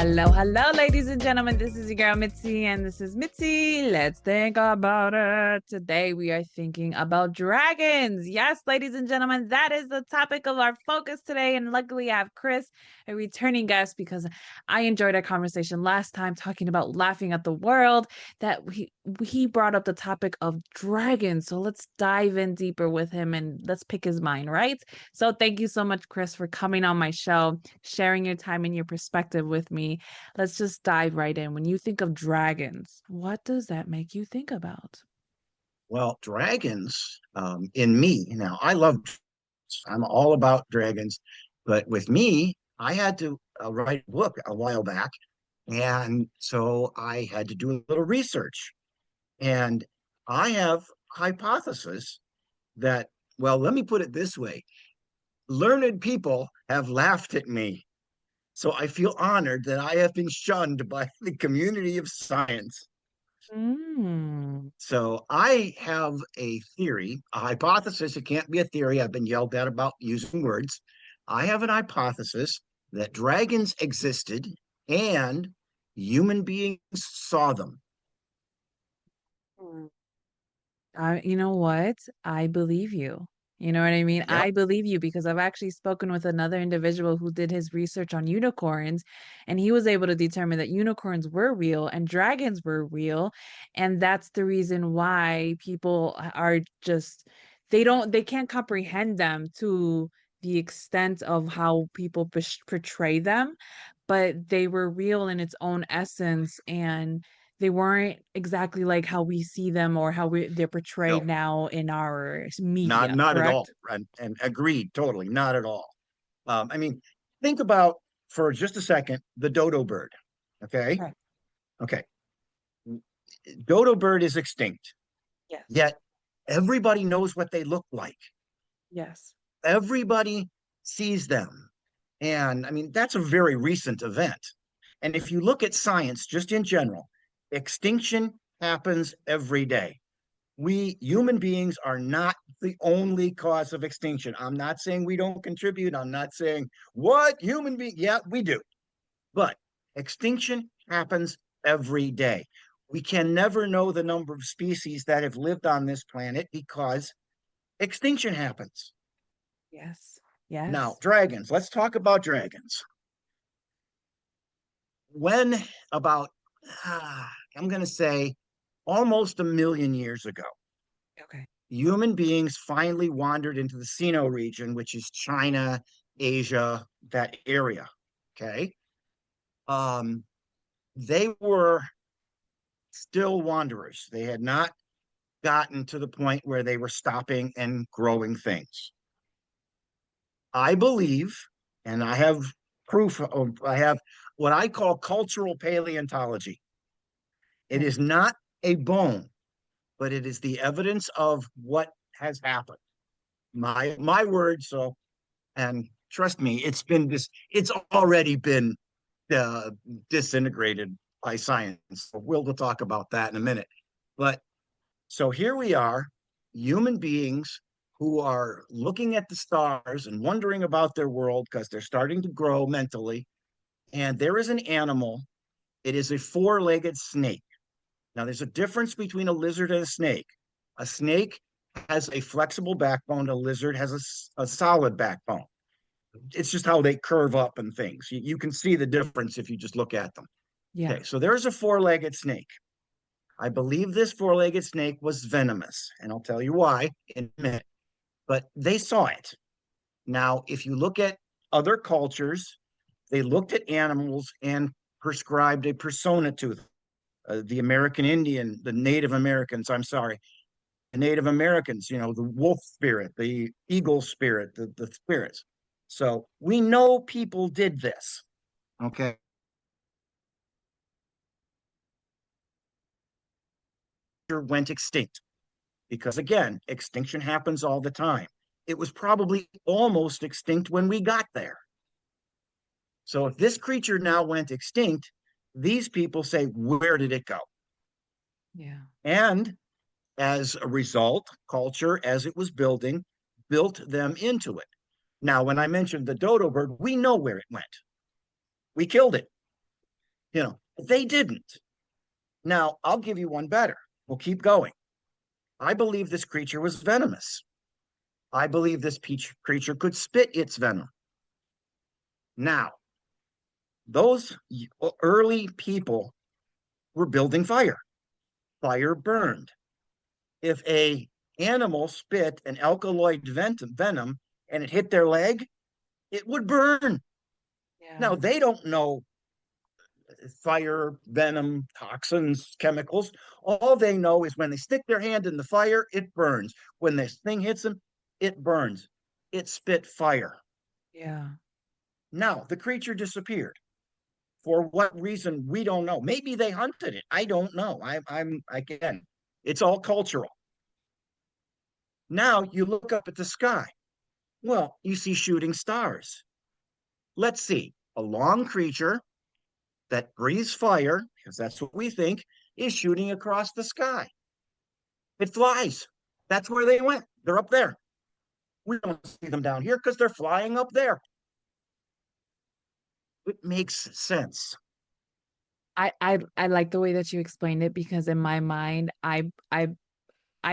Hello, hello, ladies and gentlemen. This is your girl Mitzi, and this is Mitzi. Let's think about it. Today, we are thinking about dragons. Yes, ladies and gentlemen, that is the topic of our focus today. And luckily, I have Chris, a returning guest, because I enjoyed our conversation last time talking about laughing at the world. That he brought up the topic of dragons. So let's dive in deeper with him and let's pick his mind, right? So thank you so much, Chris, for coming on my show, sharing your time and your perspective with me. Let's just dive right in. When you think of dragons, what does that make you think about? Well, dragons, in me, now I love, I'm all about dragons, but with me, I had to write a book a while back. And so I had to do a little research. And I have hypothesis that, well, let me put it this way. Learned people have laughed at me. So I feel honored that I have been shunned by the community of science. Mm. So I have a theory, a hypothesis. It can't be a theory. I've been yelled at about using words. I have an hypothesis that dragons existed and human beings saw them. You know what? I believe you. You know what I mean? Yep. I believe you because I've actually spoken with another individual who did his research on unicorns, and he was able to determine that unicorns were real and dragons were real. And that's the reason why people are just, they can't comprehend them to the extent of how people portray them, but they were real in its own essence. And they weren't exactly like how we see them or how they're portrayed No, now in our not media, not at all. correct? And agreed, totally, not at all. I mean, think about for just a second the dodo bird. Okay. Okay. Okay. Dodo bird is extinct, Yes. yet everybody knows what they look like. Yes. Everybody sees them. And I mean, that's a very recent event. And if you look at science just in general, extinction happens every day. We human beings are not the only cause of extinction. I'm not saying we don't contribute. I'm not saying what human being, yeah, we do. But extinction happens every day. We can never know the number of species that have lived on this planet because extinction happens. Yes. Now, Yes. dragons, let's talk about dragons. When about, I'm going to say, almost a million years ago, Okay. human beings finally wandered into the Sino region, which is China, Asia, that area. Okay. Um, they were still wanderers. They had not gotten to the point where they were stopping and growing things. I believe, and I have proof of, I have what I call cultural paleontology. It Okay. is not a bone, but it is the evidence of what has happened. My word. So, and trust me, it's already been uh, disintegrated by science. So we'll talk about that in a minute. But so here we are, human beings who are looking at the stars and wondering about their world because they're starting to grow mentally. And there is an animal, it is a four-legged snake. Now, there's a difference between a lizard and a snake. A snake has a flexible backbone, a lizard has a solid backbone. It's just how they curve up and things. You can see the difference if you just look at them. Yeah. Okay, so there's a four-legged snake. I believe this four-legged snake was venomous, and I'll tell you why in a minute. But they saw it. Now, if you look at other cultures, they looked at animals and prescribed a persona to them. The American Indian, the Native Americans, I'm sorry, the Native Americans, the wolf spirit, the eagle spirit, the spirits. So we know people did this. Okay. Went extinct because, again, extinction happens all the time. It was probably almost extinct when we got there. So if this creature now went extinct, these people say, where did it go? Yeah. And as a result, culture, as it was building, built them into it. Now, when I mentioned the dodo bird, we know where it went. We killed it. They didn't. Now, I'll give you one better. We'll keep going. I believe this creature was venomous. I believe this creature could spit its venom. Now, those early people were building fire. Fire burned. If a animal spit an alkaloid venom and it hit their leg, it would burn. Now, Yeah. they don't know fire, venom, toxins, chemicals. All they know is when they stick their hand in the fire, it burns. When this thing hits them, it burns. It spit fire. Yeah. Now, the creature disappeared. For what reason, we don't know. Maybe they hunted it. I don't know. I'm again, it's all cultural. Now you look up at the sky. Well, you see shooting stars. Let's see. A long creature that breathes fire, because that's what we think, is shooting across the sky. It flies. That's where they went. They're up there. We don't see them down here because they're flying up there. It makes sense. I like the way that you explained it because in my mind, I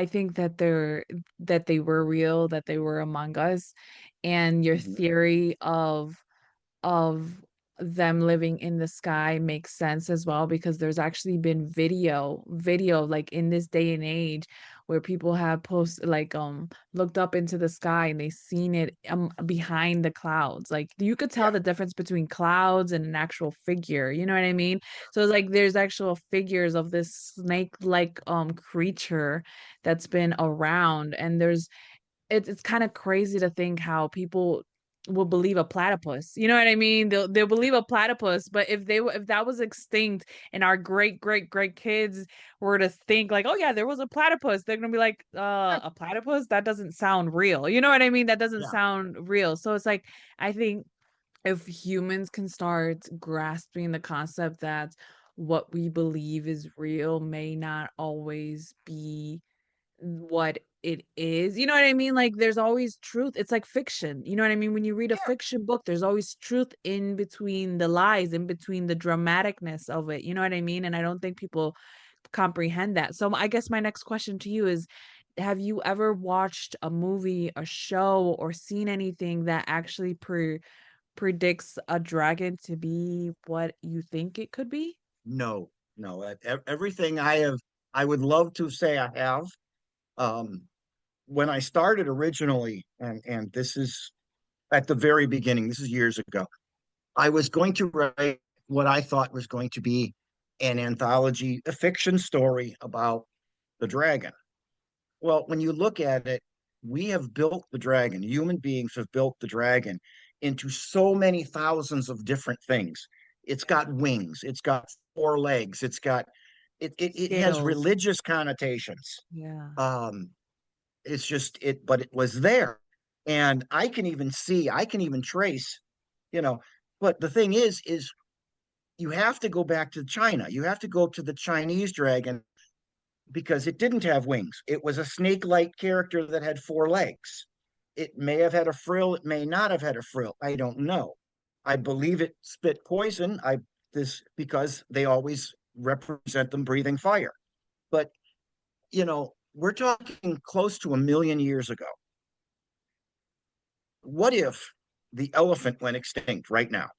think that they were real, that they were among us, and your Mhm. theory of them living in the sky makes sense as well because there's actually been video like in this day and age where people have post like looked up into the sky and they seen it behind the clouds. Like you could tell Yeah, the difference between clouds and an actual figure, you know what I mean? So it's like there's actual figures of this snake like creature that's been around, and it's kind of crazy to think how people will believe a platypus. You know what I mean? They'll believe a platypus, but if that was extinct and our great kids were to think like, oh yeah, there was a platypus, they're gonna be like, yeah, a platypus? That doesn't sound real. You know what I mean? That doesn't yeah. sound real. So it's like I think if humans can start grasping the concept that what we believe is real may not always be what it is. You know what I mean? Like there's always truth. It's like fiction. You know what I mean? When you read a fiction book, there's always truth in between the lies, in between the dramaticness of it. You know what I mean? And I don't think people comprehend that. So I guess my next question to you is, have you ever watched a movie, a show, or seen anything that actually predicts a dragon to be what you think it could be? No, no. Everything I have, I would love to say I have. Um, when I started originally, and this is at the very beginning, this is years ago, I was going to write what I thought was going to be an anthology, a fiction story about the dragon. Well, when you look at it, we have built the dragon, human beings have built the dragon into so many thousands of different things. It's Yeah. got wings, it's got four legs, it has Scales. religious connotations. Yeah. Um, it's just it, but it was there. And I can even trace, you know, but the thing is you have to go back to China. You have to go to the Chinese dragon because it didn't have wings. It was a snake-like character that had four legs. It may have had a frill, it may not have had a frill. I don't know. I believe it spit poison. I this because they always represent them breathing fire. But we're talking close to 1 million years ago. What if the elephant went extinct right now?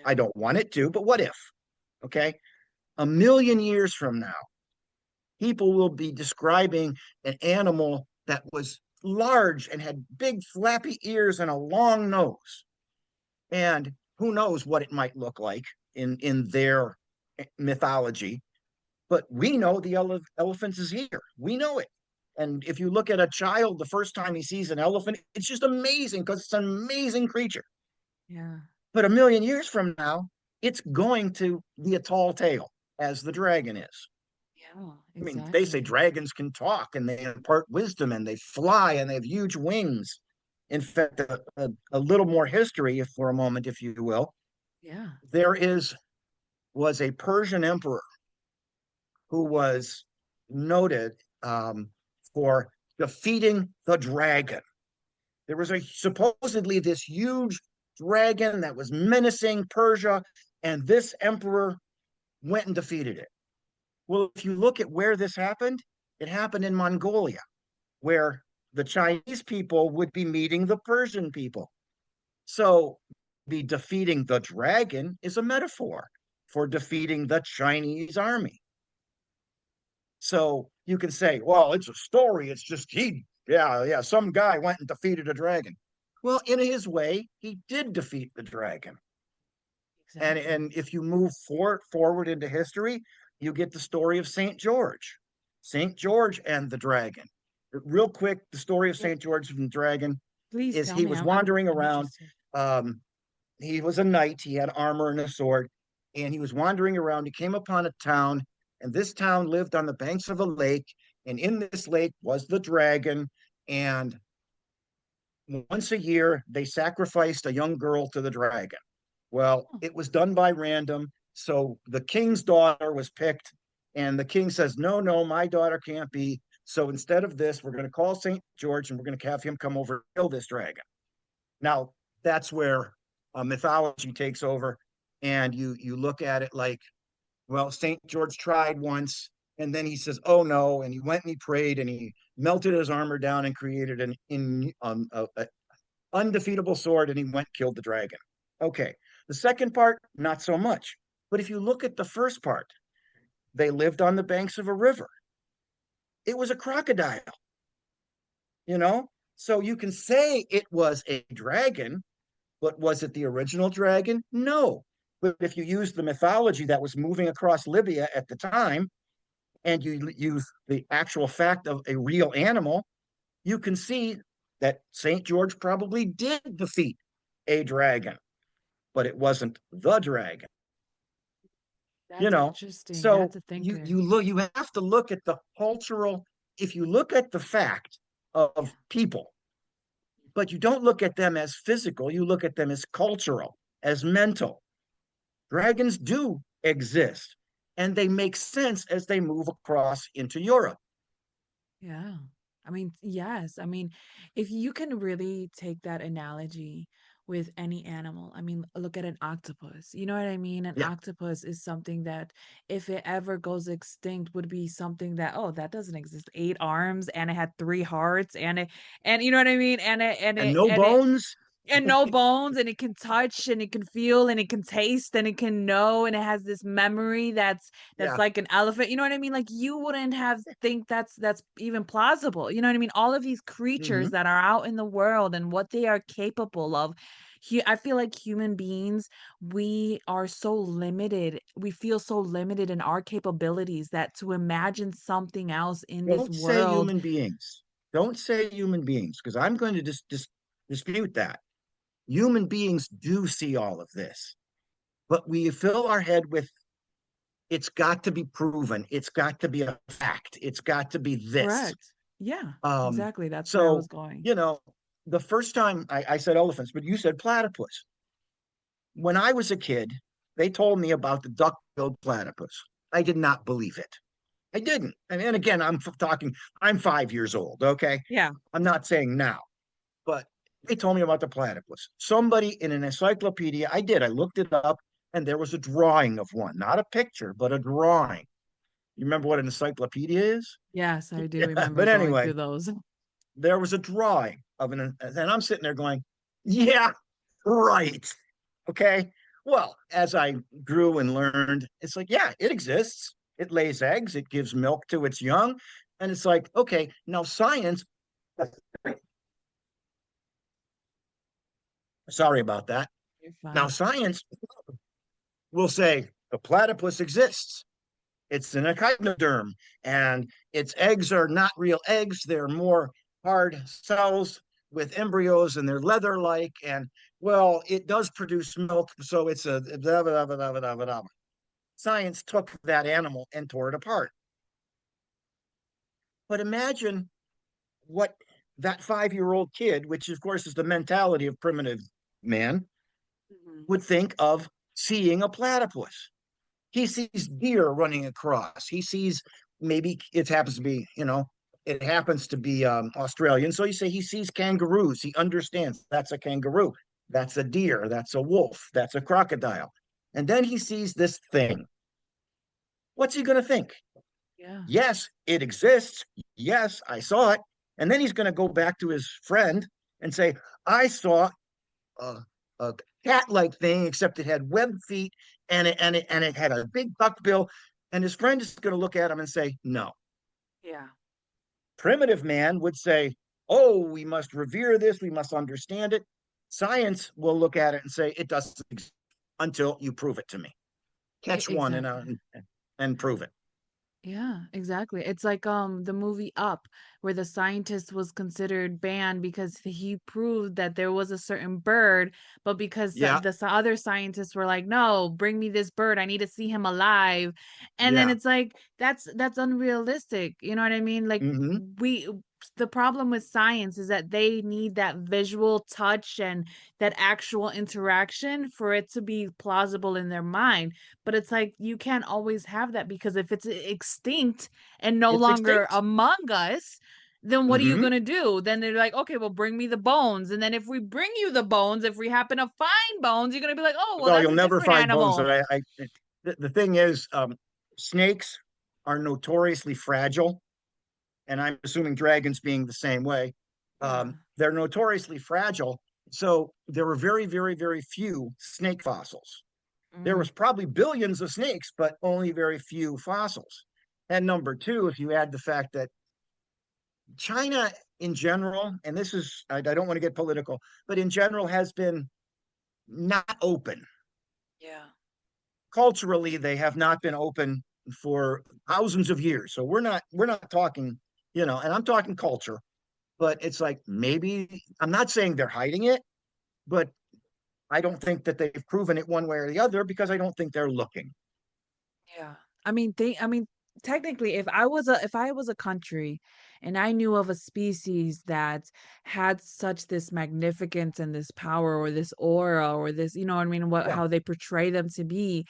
I Yeah. don't want it to, but what if? Okay. 1 million years from now, people will be describing an animal that was large and had big flappy ears and a long nose. And who knows what it might look like in their mythology. But we know the elephant is here. We know it. And if you look at a child the first time he sees an elephant, it's just amazing because it's an amazing creature. Yeah. But 1 million years from now, it's going to be a tall tale, as the dragon is. Yeah, I mean, they say exactly. dragons can talk and they impart wisdom and they fly and they have huge wings. In fact, a little more history, if for a moment, if you will. Yeah. There was a Persian emperor who was noted for defeating the dragon. There was supposedly this huge dragon that was menacing Persia, and this emperor went and defeated it. Well, if you look at where this happened, it happened in Mongolia, where the Chinese people would be meeting the Persian people. So, be defeating the dragon is a metaphor for defeating the Chinese army. So you can say, well, it's a story. It's just yeah, some guy went and defeated a dragon. Well, in his way, he did defeat the dragon. Exactly. And if you move forward into history, you get the story of Saint George, Saint George and the dragon. Real quick, the story of Yeah, Saint George and the dragon please is tell he me. was I'm wandering I'm around. interested. Um, he was a knight. He had armor and a sword, and he was wandering around. He came upon a town, and this town lived on the banks of a lake. And in this lake was the dragon. And once a year, they sacrificed a young girl to the dragon. Well, Oh, it was done by random. So the king's daughter was picked, and the king says, no, no, my daughter can't be. So instead of this, we're going to call St. George and we're going to have him come over and kill this dragon. Now, that's where mythology takes over, and you look at it like, well, St. George tried once, and then he says, oh no, and he went and he prayed and he melted his armor down and created a undefeatable sword, and he went and killed the dragon. Okay. The second part, not so much. But if you look at the first part, they lived on the banks of a river. It was a crocodile, you know? So you can say it was a dragon, but was it the original dragon? No. But if you use the mythology that was moving across Libya at the time, and you use the actual fact of a real animal, you can see that St. George probably did defeat a dragon, but it wasn't the dragon, you that's know. interesting. So That's a thinker. you have to look at the cultural. If you look at the fact Yeah. of people, but you don't look at them as physical, you look at them as cultural, as mental. Dragons do exist, and they make sense as they move across into Europe. Yeah. I mean, yes. I mean, if you can really take that analogy with any animal, I mean, look at an octopus. You know what I mean? An Yeah. octopus is something that, if it ever goes extinct, would be something that, oh, that doesn't exist. 8 arms, and it had 3 hearts, and you know what I mean? And no bones. And no bones, and it can touch, and it can feel, and it can taste, and it can know, and it has this memory that's Yeah. like an elephant. You know what I mean? Like, you wouldn't have think that's even plausible. You know what I mean? All of these creatures Mm-hmm. that are out in the world and what they are capable of. I feel like human beings, we are so limited. We feel so limited in our capabilities that to imagine something else in this Don't say world. human beings. Don't say human beings, because I'm going to dispute that. Human beings do see all of this, but we fill our head with it's got to be proven, it's got to be a fact, it's got to be this. Correct. Yeah, Um, exactly. That's where I was so going. you know, the first time I said elephants, but you said platypus. When I was a kid, they told me about the duck-billed platypus. I did not believe it. I didn't. And again, talking, I'm 5 years old, okay? Yeah. I'm not saying now, but they told me about the platypus. Somebody in an encyclopedia, I did, I looked it up, and there was a drawing of one, not a picture, but a drawing. You remember what an encyclopedia is? Yes, I do Yeah, remember but going anyway, through those. there was a drawing of and I'm sitting there going, yeah, right. Okay. Well, as I grew and learned, it's like, yeah, it exists. It lays eggs, it gives milk to its young. And it's like, okay, now science, sorry about that. You're Now, fine. science will say the platypus exists. It's an echinoderm, and its eggs are not real eggs. They're more hard cells with embryos, and they're leather like. And well, it does produce milk, so it's a blah, blah, blah, blah, blah, blah. Science took that animal and tore it apart. But imagine what that 5-year-old kid, which of course is the mentality of primitive man, Mhm. would think of seeing a platypus. He sees deer running across. He sees maybe it happens to be, it happens to be Australian. So you say he sees kangaroos. He understands that's a kangaroo. That's a deer. That's a wolf. That's a crocodile. And then he sees this thing. what's he going to think? Yeah. Yes, it exists. Yes, I saw it. And then he's going to go back to his friend and say, I saw a, a cat-like thing, except it had webbed feet and it had a big buck bill. And his friend is going to look at him and say, no. Yeah. Primitive man would say, oh, we must revere this, we must understand it. Science will look at it and say, it doesn't exist until you prove it to me. Catch one Exactly. and prove it. Yeah, exactly. It's like the movie Up, where the scientist was considered banned because he proved that there was a certain bird, but because Yeah, other scientists were like, "No, bring me this bird. I need to see him alive." And then yeah. it's like that's unrealistic. You know what I mean? Like Mm-hmm. we the problem with science is that they need that visual touch and that actual interaction for it to be plausible in their mind, but it's like you can't always have that because if it's extinct and no It's longer extinct. among us, then what are you Mm-hmm. going to do? Then they're like, okay, well, bring me the bones. And then if we bring you the bones, if we happen to find bones, you're going to be like, oh, well, Well, that's you'll a never different find bones. animal. The thing is, snakes are notoriously fragile, and I'm assuming dragons being the same way. Yeah. They're notoriously fragile. So there were very, very, very few snake fossils. There Mm, was probably billions of snakes, but only very few fossils. And number two, if you add the fact that China in general, and this is, I don't want to get political, but in general has been not open. yeah. Culturally, they have not been open for thousands of years. So we're not talking, and I'm talking culture, but it's like maybe I'm not saying they're hiding it, but I don't think that they've proven it one way or the other because I don't think they're looking. Yeah. I mean, technically, if I was a country and I knew of a species that had such this magnificence and this power or this aura or this, you know what I mean, what Yeah. how they portray them to be,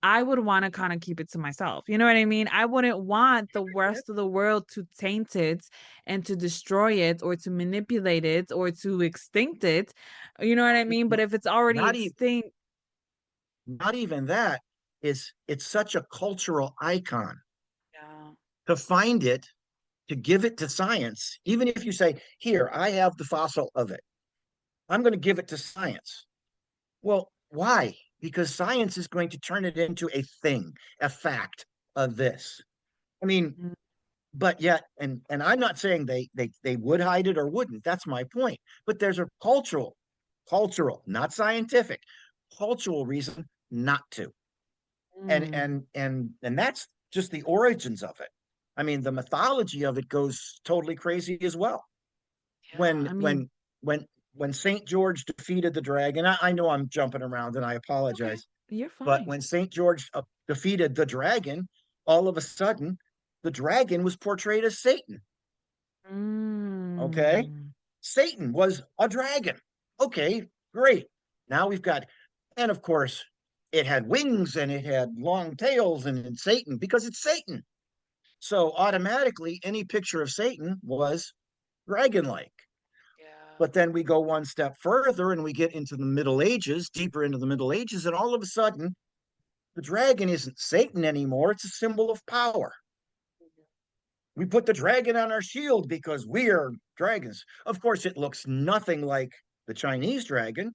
I would want to kind of keep it to myself. You know what I mean? I wouldn't want the rest of the world to taint it and to destroy it or to manipulate it or to extinct it. You know what I mean? But if it's already Not even extinct, not even that is it's such a cultural icon yeah. to find it, to give it to science, even if you say, here, I have the fossil of it. I'm going to give it to science. Well, why? Because science is going to turn it into a thing, a fact of this. I mean, Mm, but yet, and I'm not saying they would hide it or wouldn't. That's my point. But there's a cultural, not scientific, cultural reason not to. mm, And that's just the origins of it. I mean, the mythology of it goes totally crazy as well. yeah. When I mean, when when when Saint George defeated the dragon, I know I'm jumping around and I okay, apologize, you're but fine. when Saint George defeated the dragon, all of a sudden the dragon was portrayed as Satan. Okay, Mm. Satan was a dragon. Okay, great. Now we've got, and of course, it had wings and it had long tails, and it's Satan because it's Satan. So automatically, any picture of Satan was dragon like. Yeah. But then we go one step further and we get into the Middle Ages, deeper into the Middle Ages, and all of a sudden, the dragon isn't Satan anymore. It's a symbol of power. We put the dragon on our shield because we are dragons. Of course, it looks nothing like the Chinese dragon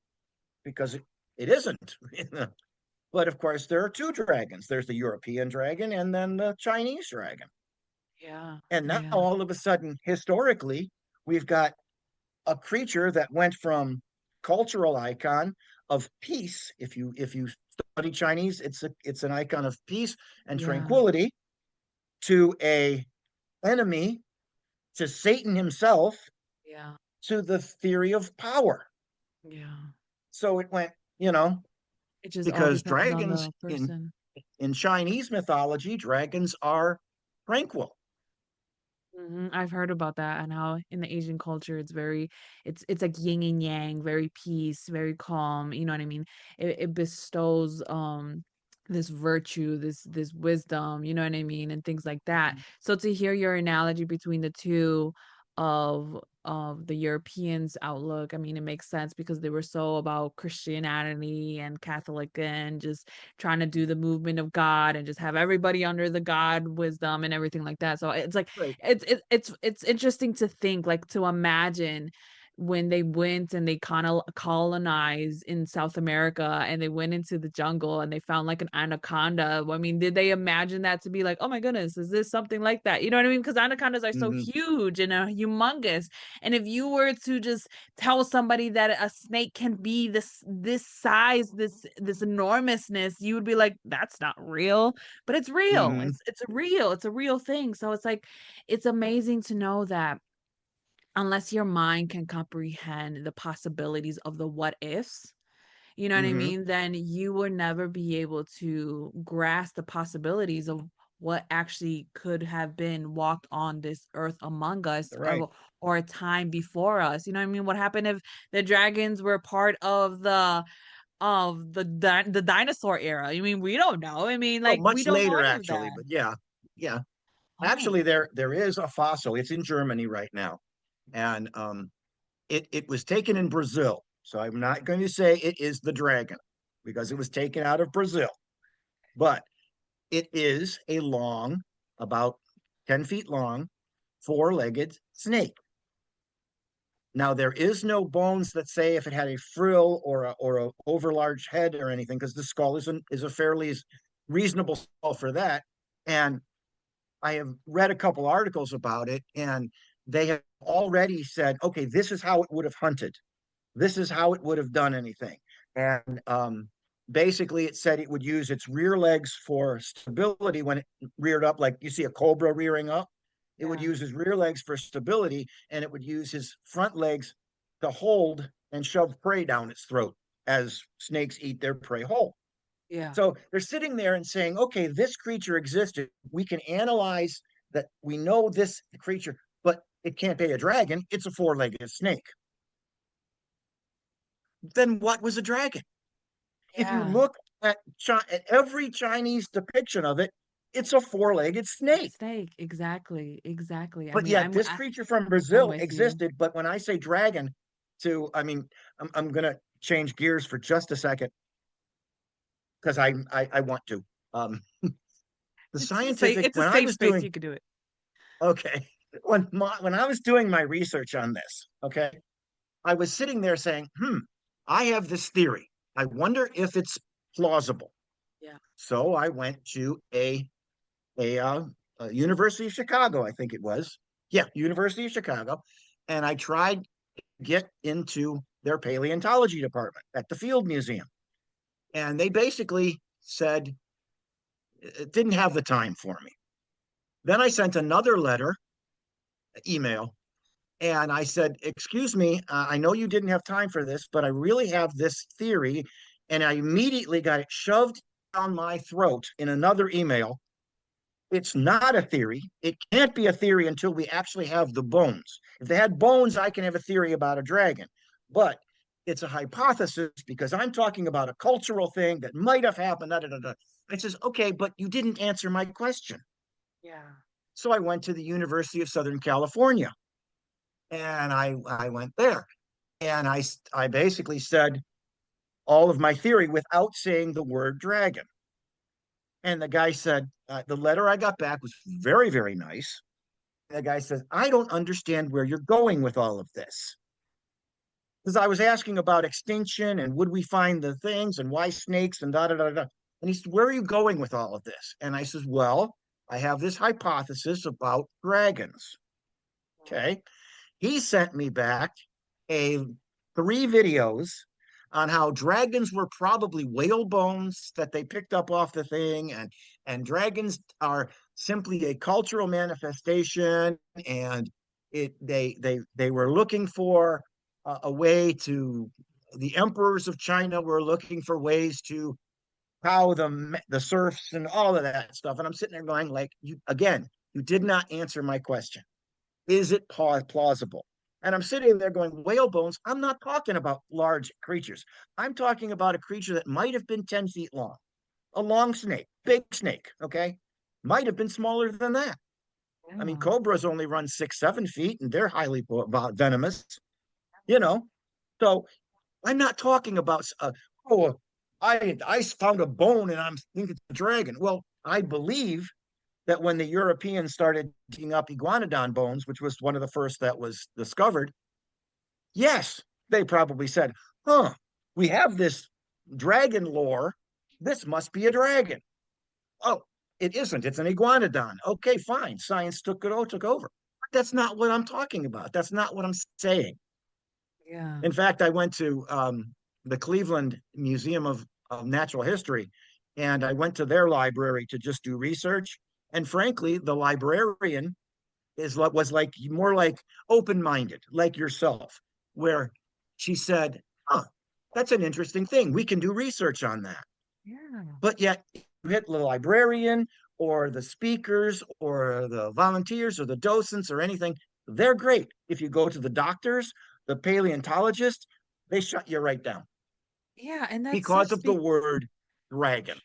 because it isn't. But of course, there are two dragons. There's the European dragon and then the Chinese dragon. Yeah. And now Yeah. all of a sudden, historically, we've got a creature that went from cultural icon of peace. If you study Chinese, it's an icon of peace and Yeah. tranquility, to a enemy, to Satan himself, Yeah. to the theory of power. Yeah. So it went, you know, It just all because depends on dragons the person. in Chinese mythology, dragons are tranquil. I've heard about that and how in the Asian culture it's like yin and yang, very peace, very calm. You know what I mean? It bestows this virtue, this wisdom, you know what I mean, and things like that. So to hear your analogy between the two, of the Europeans' outlook. I mean, it makes sense because they were so about Christianity and Catholic and just trying to do the movement of God and just have everybody under the God wisdom and everything like that. So it's like Right. it's interesting to think, like to imagine when they went and they kind of colonized in South America and they went into the jungle and they found like an anaconda. I mean, did they imagine that to be like, oh my goodness, is this something like that? You know what I mean? Because anacondas are so Hmm. huge and humongous. And if you were to just tell somebody that a snake can be this size, this enormousness, you would be like, that's not real. But it's real. Hmm. It's a real thing. So it's like it's amazing to know that unless your mind can comprehend the possibilities of the what ifs, you know what I Hmm. mean, then you will never be able to grasp the possibilities of what actually could have been walked on this earth among us, Right. or a time before us. You know what I mean? What happened if the dragons were part of the dinosaur era? I mean, we don't know. I mean, Well, like we much don't know later any of actually, that. but yeah, yeah. Oh, Actually, there is a fossil. It's in Germany right now, and it was taken in Brazil. So I'm not going to say it is the dragon because it was taken out of Brazil, but it is a long, about 10 feet long, four-legged snake. Now there is no bones that say if it had a frill or a overlarge head or anything, because the skull is a fairly reasonable skull for that. And I have read a couple articles about it, and they have already said, okay, this is how it would have hunted. This is how it would have done anything. And basically, it said it would use its rear legs for stability when it reared up, like you see a cobra rearing up. It would yeah. use his rear legs for stability, and it would use his front legs to hold and shove prey down its throat as snakes eat their prey whole. Yeah. So they're sitting there and saying, okay, this creature existed. We can analyze that. We know this creature, but it can't be a dragon. It's a four-legged snake. Then what was a dragon? If you Yeah. look at every Chinese depiction of it, it's a four-legged snake. Snake. Exactly. Exactly. I But mean, yet this creature from I'm Brazil with you. existed. But when I say dragon, I mean, I'm going to change gears for just a second because I want to. Um, the scientific, It's a when I safe was space. doing, You could do it. okay, when I was doing my research on this, okay, I was sitting there saying, I have this theory. I wonder if it's plausible. Yeah. So I went to a, uh, University of Chicago, I think it was. Yeah, University of Chicago, and I tried to get into their paleontology department at the Field Museum, and they basically said it didn't have the time for me. Then I sent another email, and I said, "Excuse me, I know you didn't have time for this, but I really have this theory," and I immediately got it shoved down my throat in another email. It's not a theory. It can't be a theory until we actually have the bones. If they had bones, I can have a theory about a dragon. But it's a hypothesis because I'm talking about a cultural thing that might have happened. Da, da, da, da. I says, okay, but you didn't answer my question. Yeah. So I went to the University of Southern California, and I went there, and I basically said all of my theory without saying the word dragon. And the guy said, the letter I got back was very, very nice. The guy says, I don't understand where you're going with all of this. Because I was asking about extinction and would we find the things and why snakes and da da da da. And he said, where are you going with all of this? And I says, well, I have this hypothesis about dragons. Okay. He sent me back a 3 videos on how dragons were probably whale bones that they picked up off the thing, and dragons are simply a cultural manifestation, and they were looking for a way to, the emperors of China were looking for ways to cow the serfs and all of that stuff. And I'm sitting there going, like, you again, you did not answer my question. Is it plausible? And I'm sitting there going, whale bones. I'm not talking about large creatures. I'm talking about a creature that might have been 10 feet long, a long snake, big snake, okay? Might have been smaller than that. I mean, Yeah. cobras only run 6, 7 feet, and they're highly venomous. You know, so I'm not talking about oh, I found a bone and I'm thinking it's a dragon. Well, I believe that when the Europeans started digging up iguanodon bones, which was one of the first that was discovered, yes, they probably said, "Huh, we have this dragon lore. This must be a dragon." Oh, it isn't. It's an iguanodon. Okay, fine. Science took over. But that's not what I'm talking about. That's not what I'm saying. Yeah. In fact, I went to the Cleveland Museum of Natural History, and I went to their library to just do research. And frankly, the librarian was like more like open-minded, like yourself, where she said, "Huh, that's an interesting thing. We can do research on that." Yeah. But yet, you hit the librarian or the speakers or the volunteers or the docents or anything, they're great. If you go to the doctors, the paleontologists, they shut you right down Yeah, and that because sucks. of the word dragon.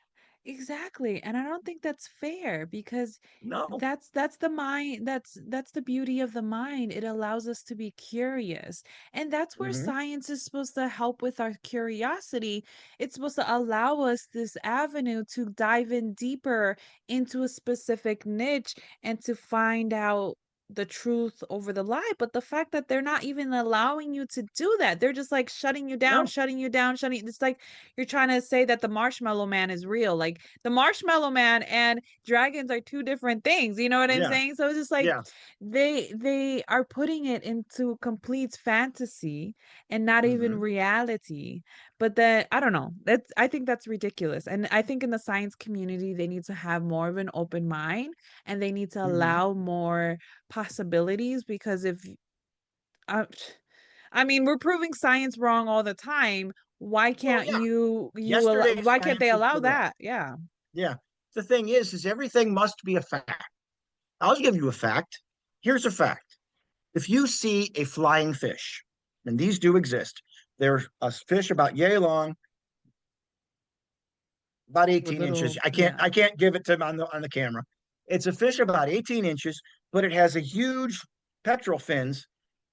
Exactly. And I don't think that's fair because No. that's the mind, that's the beauty of the mind. It allows us to be curious. And that's where Mm-hmm. science is supposed to help with our curiosity. It's supposed to allow us this avenue to dive in deeper into a specific niche and to find out the truth over the lie. But the fact that they're not even allowing you to do that, they're just like shutting you down, No. shutting you down, shutting. It's like you're trying to say that the marshmallow man is real. Like the marshmallow man and dragons are two different things. You know what I'm Yeah. saying? So it's just like Yeah. they are putting it into complete fantasy and not even Mm-hmm. reality. But then I don't know. That's I think that's ridiculous. And I think in the science community they need to have more of an open mind and they need to Mm-hmm. allow more possibilities because if uh, I mean, we're proving science wrong all the time. Why Well, can't yeah. you allow, Yesterday's why can't science they is allow correct. that? Yeah. Yeah. The thing is everything must be a fact. I'll give you a fact. Here's a fact. If you see a flying fish, and these do exist, they're a fish about yay long, about With 18 inches. little, I can't yeah. I can't give it to them on the camera. It's a fish about 18 inches, but it has a huge pectoral fins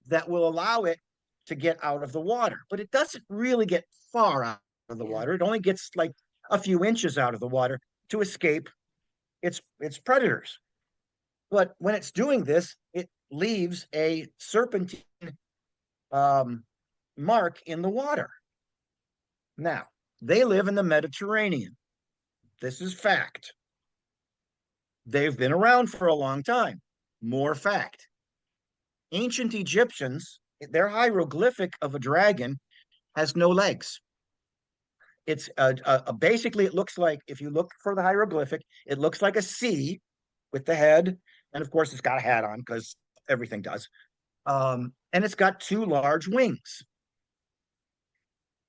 that will allow it to get out of the water. But it doesn't really get far out of the Yeah. water. It only gets like a few inches out of the water to escape its predators. But when it's doing this, it leaves a serpentine um, mark in the water. Now, they live in the Mediterranean. This is fact. They've been around for a long time. More fact. Ancient Egyptians, their hieroglyphic of a dragon has no legs. It's basically, it looks like, if you look for the hieroglyphic, it looks like a C with the head. And of course, it's got a hat on because everything does. And it's got two large wings.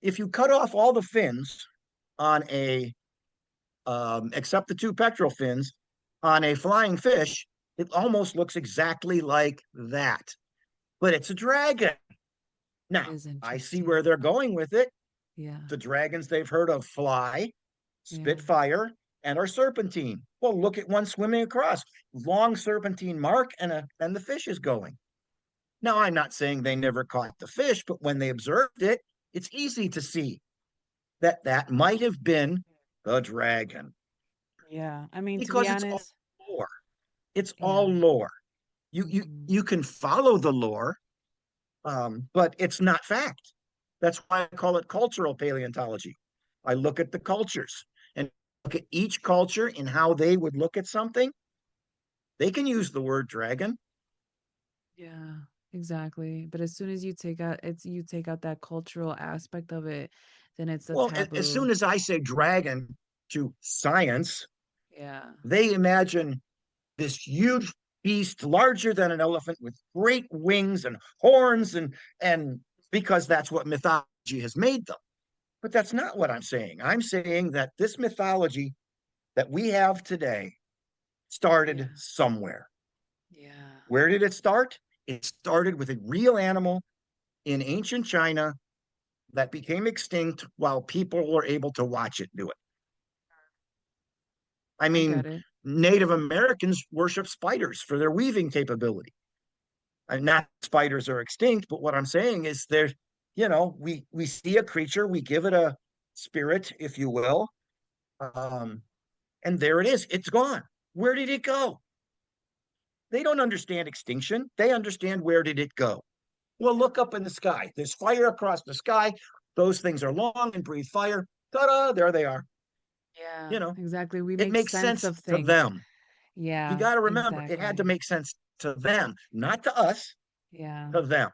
If you cut off all the fins on except the two pectoral fins on a flying fish, it almost looks exactly like that. But it's a dragon. That Now, is I see where interesting. they're going with it. Yeah. The dragons they've heard of fly, spit Yeah. fire, and are serpentine. Well, look at one swimming across. Long serpentine mark and the fish is going. Now, I'm not saying they never caught the fish, but when they observed it, it's easy to see that that might have been the dragon Yeah. I mean, to be because it's all honest, lore. It's all yeah. lore. You Mhm. can follow the lore, but it's not fact. That's why I call it cultural paleontology. I look at the cultures and look at each culture and how they would look at something. They can use the word dragon. Yeah, exactly. But as soon as you take out that cultural aspect of it, then it's a Well, as taboo. soon as I say dragon to science, Yeah. they imagine this huge beast larger than an elephant with great wings and horns and because that's what mythology has made them. But that's not what I'm saying. I'm saying that this mythology that we have today started Yeah. somewhere. Yeah. Where did it start? It started with a real animal in ancient China that became extinct while people were able to watch it do it. I I mean, get it. Native Americans worship spiders for their weaving capability. And not spiders are extinct, but what I'm saying is there's, we see a creature, we give it a spirit, if you will, um, and there it is. It's gone. Where did it go? They don't understand extinction. They understand where did it go. Well, look up in the sky. There's fire across the sky. Those things are long and breathe fire. Ta-da! There they are. Yeah, You know, exactly. We it make makes sense sense of to things. them. You Yeah, got to remember, it had to exactly. make sense to them, not to us, Yeah. to them.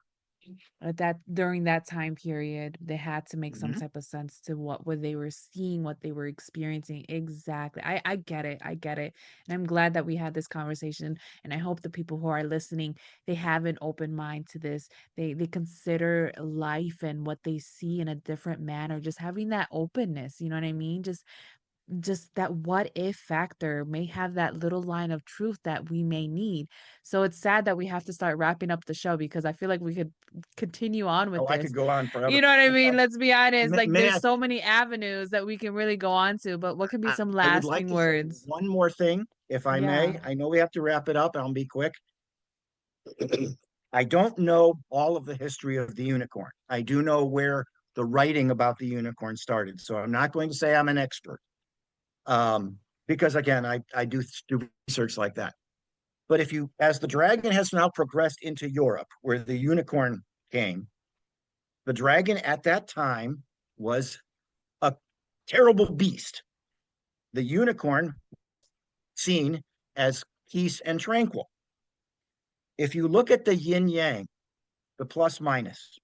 At that during that time period, they had to make some Mhm. type of sense to what they were seeing, what they were experiencing. Exactly. I get it. I get it. And I'm glad that we had this conversation. And I hope the people who are listening, they have an open mind to this. They consider life and what they see in a different manner. Just having that openness, you know what I mean? Just that what if factor may have that little line of truth that we may need. So it's sad that we have to start wrapping up the show because I feel like we could continue on with Oh, I could this. go on You forever. know what I In mean? fact, Let's be honest. Like may there's I, so many avenues that we can really go on to, but what could be some I would like lasting to say words? one more thing, if I Yeah. may. I know we have to wrap it up. I'll be quick. I don't know all of the history of the unicorn. I do know where the writing about the unicorn started. So I'm not going to say I'm an expert, um, because again, I do research like that. But if you, as the dragon has now progressed into Europe, where the unicorn came, the dragon at that time was a terrible beast. The unicorn seen as peace and tranquil. If you look at the yin yang, the plus minus,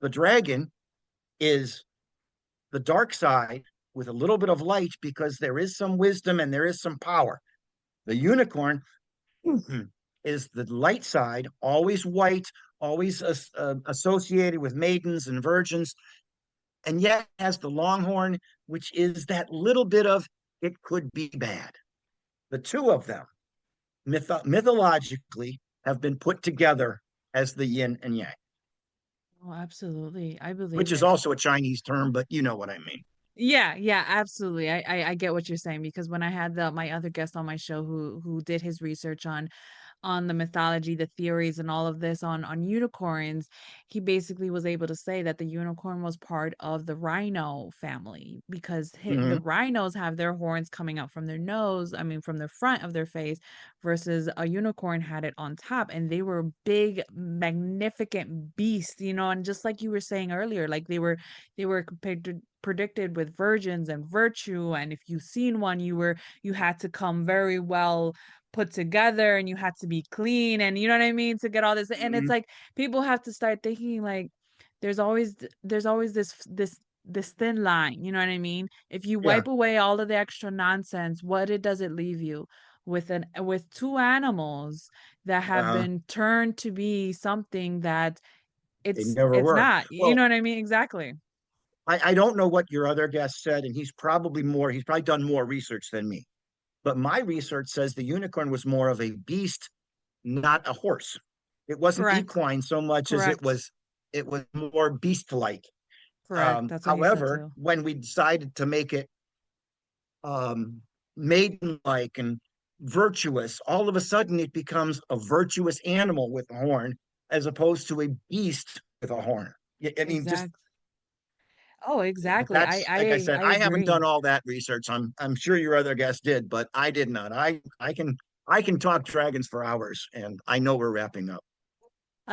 the dragon is the dark side with a little bit of light because there is some wisdom and there is some power. The unicorn is the light side, always white, always associated with maidens and virgins, and yet has the longhorn, which is that little bit of it could be bad. The two of them, mythologically, have been put together as the yin and yang, Oh, absolutely. I which believe is it. also a Chinese term, but you know what I mean. Yeah, yeah, absolutely. I get what you're saying because when I had my other guest on my show who did his research on the mythology, the theories, and all of this on unicorns, he basically was able to say that the unicorn was part of the rhino family because the Mm-hmm. rhinos have their horns coming out from their nose, I mean from the front of their face, versus a unicorn had it on top, and they were big, magnificent beasts, and just like you were saying earlier, like they were predicted with virgins and virtue, and if you seen one, you had to come very well put together and you had to be clean, and you know what I mean, to get all this. And it's Mm-hmm. like people have to start thinking like there's always this thin line, you know what I mean? If you Yeah. wipe away all of the extra nonsense, does it leave you with two animals that have Uh, been turned to be something that they it's never it's were. not, you Well, know what I mean? Exactly. I don't know what your other guest said, and he's probably done more research than me. But my research says the unicorn was more of a beast, not a horse. It wasn't Correct. equine so much as Correct. it was more beast-like. Correct. That's what he said However, too. when we decided to make it um, maiden-like and virtuous, all of a sudden it becomes a virtuous animal with a horn as opposed to a beast with a horn. I mean, just Exact. Oh, but exactly. I that's like I I said, I I haven't agree. done all that research. I'm sure your other guest did, but I did not. I can talk dragons for hours, and I know we're wrapping up.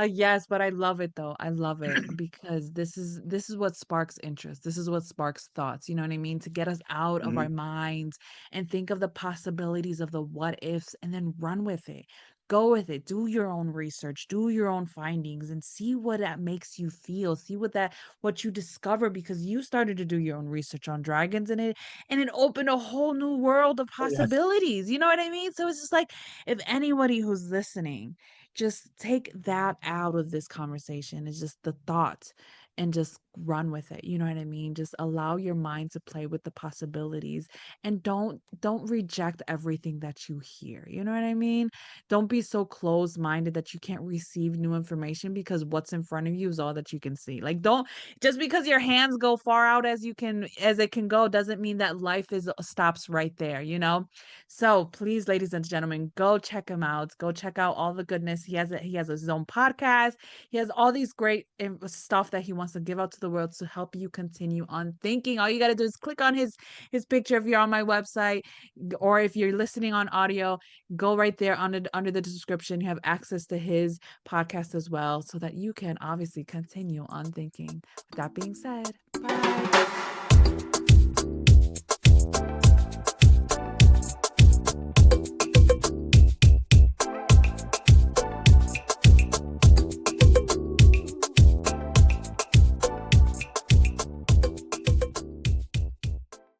Yes, but I love it though. I love it because this is what sparks interest. This is what sparks thoughts. You know what I mean? To get us out of our Mhm. minds and think of the possibilities of the what ifs and then run with it. Go with it. Do your own research, do your own findings and see what that makes you feel. See what you discover because you started to do your own research on dragons and it opened a whole new world of Oh yes. possibilities. You know what I mean? So it's just like if anybody who's listening just take that out of this conversation. It's just the thought. and just run with it. You know what I mean? Just allow your mind to play with the possibilities, and don't reject everything that you hear. You know what I mean? Don't be so closed-minded that you can't receive new information, because what's in front of you is all that you can see. Like, don't, just because your hands go far out as it can go, doesn't mean that life is stops right there, you know? So please, ladies and gentlemen, go check him out. Go check out all the goodness. He has his own podcast. He has all these great stuff that he wants to give out to the world to help you continue on thinking. All you got to do is click on his picture if you're on my website, or if you're listening on audio, go right there under the description. You have access to his podcast as well, so that you can obviously continue on thinking. With that being said, bye.